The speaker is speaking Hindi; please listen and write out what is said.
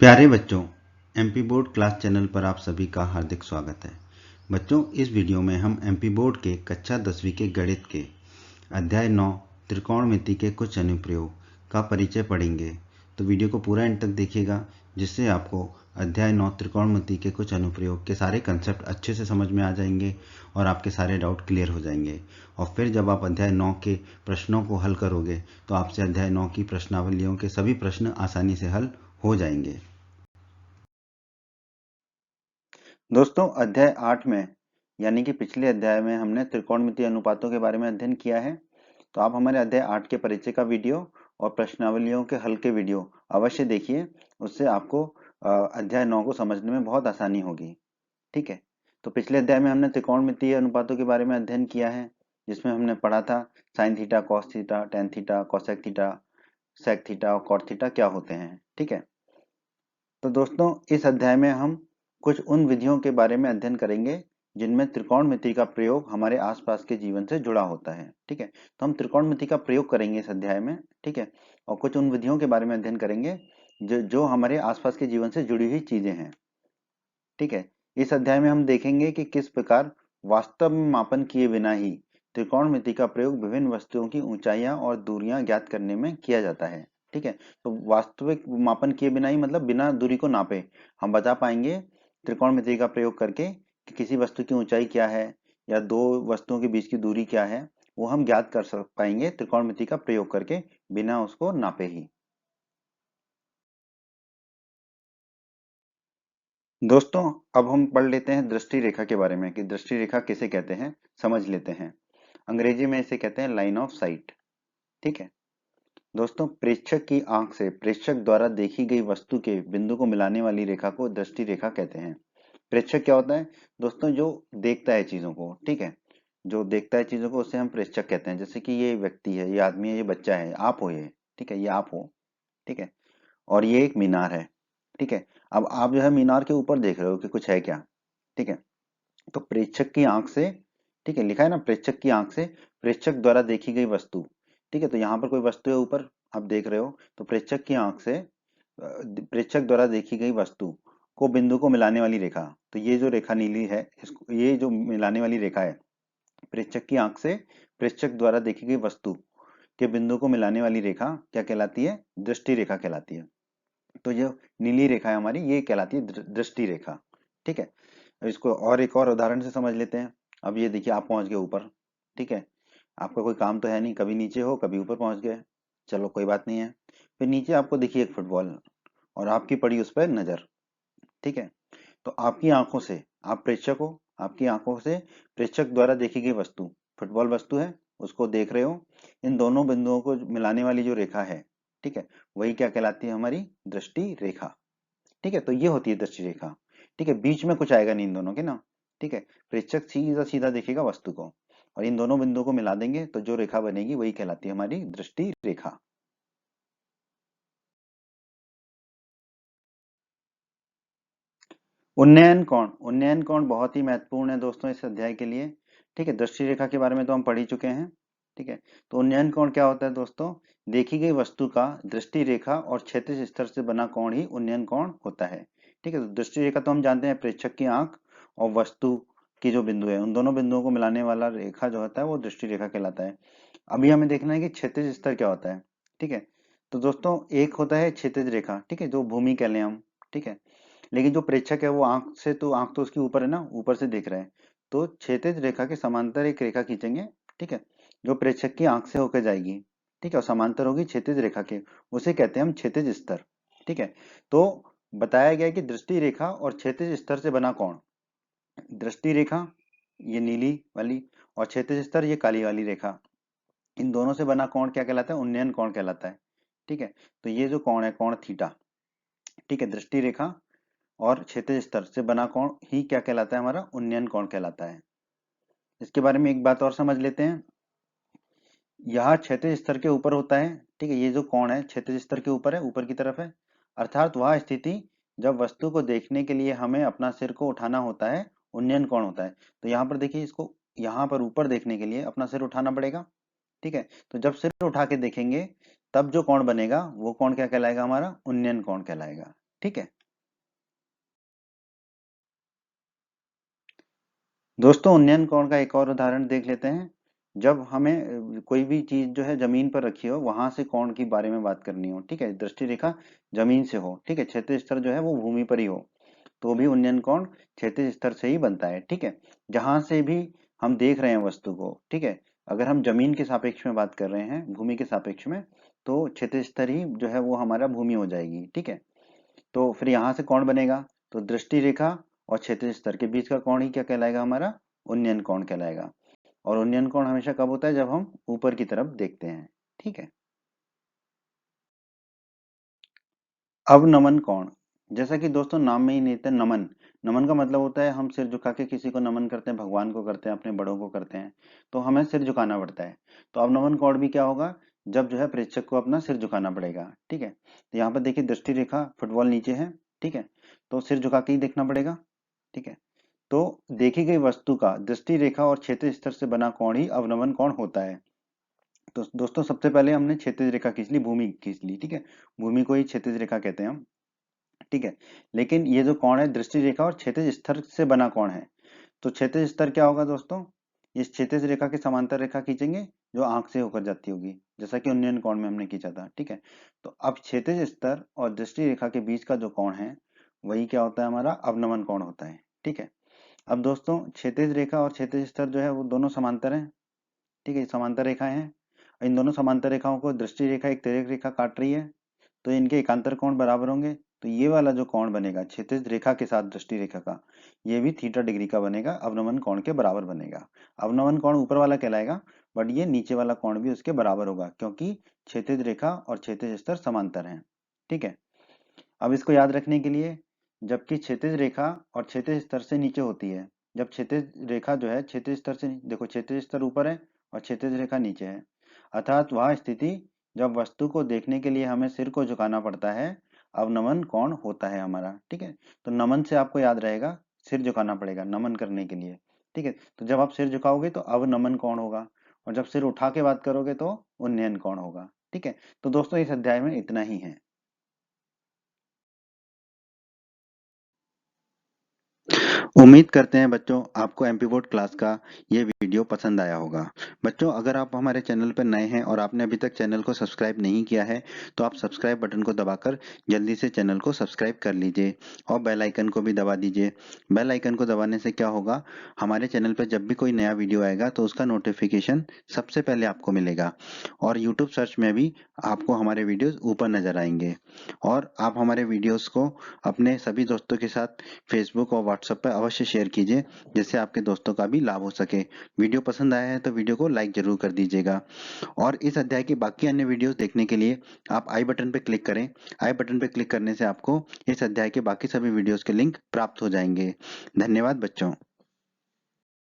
प्यारे बच्चों, एमपी बोर्ड क्लास चैनल पर आप सभी का हार्दिक स्वागत है। बच्चों, इस वीडियो में हम एमपी बोर्ड के कक्षा 10वीं के गणित के अध्याय 9 त्रिकोणमिति के कुछ अनुप्रयोग का परिचय पढ़ेंगे। तो वीडियो को पूरा एंड तक देखिएगा, जिससे आपको अध्याय 9 त्रिकोणमिति के कुछ अनुप्रयोग के सारे कंसेप्ट अच्छे से समझ में आ जाएंगे और आपके सारे डाउट क्लियर हो जाएंगे। और फिर जब आप अध्याय 9 के प्रश्नों को हल करोगे तो आपसे अध्याय 9 की प्रश्नावलियों के सभी प्रश्न आसानी से हल हो जाएंगे। दोस्तों, अध्याय 8 में यानी कि पिछले अध्याय में हमने त्रिकोणमितीय अनुपातों के बारे में अध्ययन किया है। तो आप हमारे अध्याय 8 के परिचय का वीडियो और प्रश्नावलियों के हल के वीडियो अवश्य देखिए। उससे आपको अध्याय 9 को समझने में बहुत आसानी होगी। ठीक है, तो पिछले अध्याय में हमने त्रिकोणमितीय अनुपातों के बारे में अध्ययन किया है, जिसमें हमने पढ़ा था sine theta, cos theta, tan theta, cosec theta, sec theta और कॉट थीटा क्या होते हैं। ठीक है, तो दोस्तों इस अध्याय में हम कुछ उन विधियों के बारे में अध्ययन करेंगे जिनमें त्रिकोणमिति का प्रयोग हमारे आसपास के जीवन से जुड़ा होता है। ठीक है, तो हम त्रिकोणमिति का प्रयोग करेंगे इस अध्याय में। ठीक है, और कुछ उन विधियों के बारे में अध्ययन करेंगे जो हमारे आसपास के जीवन से जुड़ी हुई चीजें हैं। ठीक है, इस अध्याय में हम देखेंगे कि किस प्रकार वास्तव में मापन किए बिना ही त्रिकोणमिति का प्रयोग विभिन्न वस्तुओं की ऊंचाइयां और दूरियां ज्ञात करने में किया जाता है। ठीक है, तो वास्तविक मापन किए बिना ही मतलब बिना दूरी को नापे हम बता पाएंगे त्रिकोणमिति का प्रयोग करके कि किसी वस्तु की ऊंचाई क्या है या दो वस्तुओं के बीच की दूरी क्या है, वो हम ज्ञात कर पाएंगे त्रिकोणमिति का प्रयोग करके बिना उसको नापे ही। दोस्तों, अब हम पढ़ लेते हैं दृष्टि रेखा के बारे में कि दृष्टि रेखा किसे कहते हैं, समझ लेते हैं। अंग्रेजी में इसे कहते हैं लाइन ऑफ साइट। ठीक है दोस्तों, प्रेक्षक की आंख से प्रेक्षक द्वारा देखी गई वस्तु के बिंदु को मिलाने वाली रेखा को दृष्टि रेखा कहते हैं। प्रेक्षक क्या होता है दोस्तों? जो देखता है चीजों को। ठीक है, जो देखता है चीजों को उसे हम प्रेक्षक कहते हैं। जैसे कि ये व्यक्ति है, ये आदमी है, ये बच्चा है, आप हो ये। ठीक है, ये आप हो। ठीक है, और ये एक मीनार है। ठीक है, अब आप जो है मीनार के ऊपर देख रहे हो कि कुछ है क्या। ठीक है, तो प्रेक्षक की आंख से, ठीक है, लिखा है ना, प्रेक्षक की आंख से प्रेक्षक द्वारा देखी गई वस्तु। ठीक है, तो यहाँ पर कोई वस्तु है ऊपर, आप देख रहे हो, तो प्रेक्षक की आंख से प्रेक्षक द्वारा देखी गई वस्तु को बिंदु को मिलाने वाली रेखा। तो ये जो रेखा नीली है, इसको, ये जो मिलाने वाली रेखा है, प्रेक्षक की आंख से प्रेक्षक द्वारा देखी गई वस्तु के बिंदु को मिलाने वाली रेखा क्या कहलाती है? दृष्टि रेखा कहलाती है। तो जो नीली रेखा है हमारी, ये कहलाती है दृष्टि रेखा। ठीक है, अब इसको और एक और उदाहरण से समझ लेते हैं। अब ये देखिए, आप पहुंच गए ऊपर। ठीक है, आपका कोई काम तो है नहीं, कभी नीचे हो कभी ऊपर पहुंच गए, चलो कोई बात नहीं है। फिर नीचे आपको दिखी एक फुटबॉल और आपकी पड़ी उस पर नजर। ठीक है, तो आपकी आंखों से, आप प्रेक्षक हो, आपकी आंखों से प्रेक्षक द्वारा देखी गई वस्तु, फुटबॉल वस्तु है, उसको देख रहे हो। इन दोनों बिंदुओं को मिलाने वाली जो रेखा है, ठीक है, वही क्या कहलाती है? हमारी दृष्टि रेखा। ठीक है, तो ये होती है दृष्टि रेखा। ठीक है, बीच में कुछ आएगा नहीं इन दोनों के ना। ठीक है, प्रेक्षक सीधा सीधा देखेगा वस्तु को और इन दोनों बिंदुओं को मिला देंगे तो जो रेखा बनेगी वही कहलाती है हमारी दृष्टि रेखा। उन्नयन कोण, उन्नयन कोण बहुत ही महत्वपूर्ण है दोस्तों इस अध्याय के लिए। ठीक है, दृष्टि रेखा के बारे में तो हम पढ़ ही चुके हैं। ठीक है, तो उन्नयन कोण क्या होता है दोस्तों? देखी गई वस्तु का दृष्टि रेखा और क्षैतिज स्तर से बना कोण ही उन्नयन कोण होता है। ठीक है, तो दृष्टि रेखा तो हम जानते हैं प्रेक्षक की आंख और वस्तु की जो बिंदु है, उन दोनों बिंदुओं को मिलाने वाला रेखा जो होता है वो दृष्टि रेखा कहलाता है। अभी हमें देखना है कि क्षैतिज स्तर क्या होता है। ठीक है, तो दोस्तों एक होता है क्षैतिज रेखा, ठीक है, जो भूमि कह लें हम। ठीक है, लेकिन जो प्रेक्षक है वो आंख से, तो आंख तो उसकी ऊपर है ना, ऊपर से देख रहे हैं, तो क्षैतिज रेखा के समांतर एक रेखा खींचेंगे। ठीक है, जो प्रेक्षक की आंख से होकर जाएगी। ठीक है, और समांतर होगी क्षैतिज रेखा के, उसे कहते हैं हम क्षैतिज स्तर। ठीक है, तो बताया गया है कि दृष्टि रेखा और क्षैतिज स्तर से बना कोण, दृष्टि रेखा ये नीली वाली और क्षैतिज स्तर ये काली वाली रेखा, इन दोनों से बना कोण क्या कहलाता है? उन्नयन कोण कहलाता है। ठीक है, तो ये जो कोण है, कोण थीटा, ठीक है, दृष्टि रेखा और क्षैतिज स्तर से बना कोण ही क्या कहलाता है? हमारा उन्नयन कोण कहलाता है। इसके बारे में एक बात और समझ लेते हैं। यह क्षैतिज स्तर के ऊपर होता है। ठीक है, ये जो कोण है क्षैतिज स्तर के ऊपर है, ऊपर की तरफ है, अर्थात वह स्थिति जब वस्तु को देखने के लिए हमें अपना सिर को उठाना होता है, उन्नयन कोण होता है। तो यहाँ पर देखिए, इसको यहाँ पर ऊपर देखने के लिए अपना सिर उठाना पड़ेगा। ठीक है, तो जब सिर उठा के देखेंगे तब जो कोण बनेगा वो कोण क्या कहलाएगा? हमारा उन्नयन कोण कहलाएगा। ठीक है दोस्तों, उन्नयन कोण का एक और उदाहरण देख लेते हैं। जब हमें कोई भी चीज जो है जमीन पर रखी हो, वहां से कोण के बारे में बात करनी हो, ठीक है, दृष्टि रेखा जमीन से हो, ठीक है, क्षैतिज स्तर जो है वो भूमि पर ही हो, तो भी उन्नयन कोण क्षैतिज स्तर से ही बनता है, ठीक है। जहां से भी हम देख रहे हैं वस्तु को, ठीक है, अगर हम जमीन के सापेक्ष में बात कर रहे हैं, भूमि के सापेक्ष में, तो क्षैतिज स्तर ही जो है वो हमारा भूमि हो जाएगी, ठीक है। तो फिर यहाँ से कौन बनेगा, तो दृष्टि रेखा और क्षैतिज स्तर के बीच का कोण ही क्या कहलाएगा, हमारा उन्नयन कोण कहलाएगा। और उन्नयन कोण हमेशा कब होता है, जब हम ऊपर की तरफ देखते हैं, ठीक है। अवनमन कोण, जैसा कि दोस्तों नाम में ही निहित है नमन। नमन का मतलब होता है हम सिर झुका के किसी को नमन करते हैं, भगवान को करते हैं, अपने बड़ों को करते हैं, तो हमें सिर झुकाना पड़ता है। तो अवनमन कोण भी क्या होगा, जब जो है प्रेक्षक को अपना सिर झुकाना पड़ेगा, ठीक है। तो यहाँ पर देखिए दृष्टि रेखा फुटबॉल नीचे है, ठीक है, तो सिर झुका के ही देखना पड़ेगा, ठीक है। तो देखी गई वस्तु का दृष्टि रेखा और क्षैतिज स्तर से बना कोण ही अवनमन कोण होता है। तो दोस्तों सबसे पहले हमने क्षैतिज रेखा खींच ली, भूमि खींच ली, ठीक है, भूमि को ही क्षैतिज रेखा कहते हैं हम, ठीक है। लेकिन ये जो कोण है दृष्टि रेखा और क्षैतिज स्तर से बना कोण है। तो क्षैतिज स्तर क्या होगा दोस्तों, इस क्षैतिज रेखा के समांतर रेखा खींचेंगे जो आंख से होकर जाती होगी, जैसा कि उन्नयन कोण में हमने खींचा था, ठीक है। तो अब क्षैतिज स्तर और दृष्टि रेखा के बीच का जो कोण है वही क्या होता है, हमारा अवनमन कोण होता है, ठीक है। अब दोस्तों क्षैतिज रेखा और क्षैतिज स्तर जो है वो दोनों समांतर हैं, ठीक है, समांतर रेखाएं हैं। इन दोनों समांतर रेखाओं को दृष्टि रेखा एक तिर्यक रेखा काट रही है, तो इनके एकांतर कोण बराबर होंगे। तो ये वाला जो कोण बनेगा क्षैतिज रेखा के साथ दृष्टि रेखा का, ये भी थीटा डिग्री का बनेगा, अवनमन कोण के बराबर बनेगा। अवनमन कोण ऊपर वाला कहलाएगा, बट ये नीचे वाला कोण भी उसके बराबर होगा, क्योंकि क्षैतिज रेखा और क्षैतिज स्तर समांतर हैं, ठीक है। अब इसको याद रखने के लिए, जबकि क्षैतिज रेखा और क्षैतिज स्तर से नीचे होती है, जब क्षैतिज रेखा जो है क्षैतिज स्तर से देखो, क्षैतिज स्तर ऊपर है और क्षैतिज रेखा नीचे है, अर्थात वह स्थिति जब वस्तु को देखने के लिए हमें सिर को झुकाना पड़ता है, अवनमन कोण होता है हमारा, ठीक है। तो नमन से आपको याद रहेगा सिर झुकाना पड़ेगा नमन करने के लिए, ठीक है। तो जब आप सिर झुकाओगे तो अवनमन कोण होगा, और जब सिर उठा के बात करोगे तो उन्नयन कोण होगा, ठीक है। तो दोस्तों इस अध्याय में इतना ही है। उम्मीद करते हैं बच्चों आपको एमपी बोर्ड क्लास का ये वीडियो पसंद आया होगा। बच्चों अगर आप हमारे चैनल पर नए हैं और आपने अभी तक चैनल को सब्सक्राइब नहीं किया है, तो आप सब्सक्राइब बटन को दबाकर जल्दी से चैनल को सब्सक्राइब कर लीजिए और बेल आइकन को भी दबा दीजिए। बेल आइकन को दबाने से क्या होगा, हमारे चैनल पर जब भी कोई नया वीडियो आएगा तो उसका नोटिफिकेशन सबसे पहले आपको मिलेगा, और यूट्यूब सर्च में भी आपको हमारे वीडियोस ऊपर नजर आएंगे। और आप हमारे वीडियोस को अपने सभी दोस्तों के साथ फेसबुक और व्हाट्सएप पर अवश्य शेयर कीजिए, जिससे आपके दोस्तों का भी लाभ हो सके। वीडियो पसंद आया है तो वीडियो को लाइक जरूर कर दीजिएगा, और इस अध्याय के बाकी अन्य वीडियोस देखने के लिए आप आई बटन पर क्लिक करें। आई बटन पर क्लिक करने से आपको इस अध्याय के बाकी सभी वीडियोस के लिंक प्राप्त हो जाएंगे। धन्यवाद बच्चों।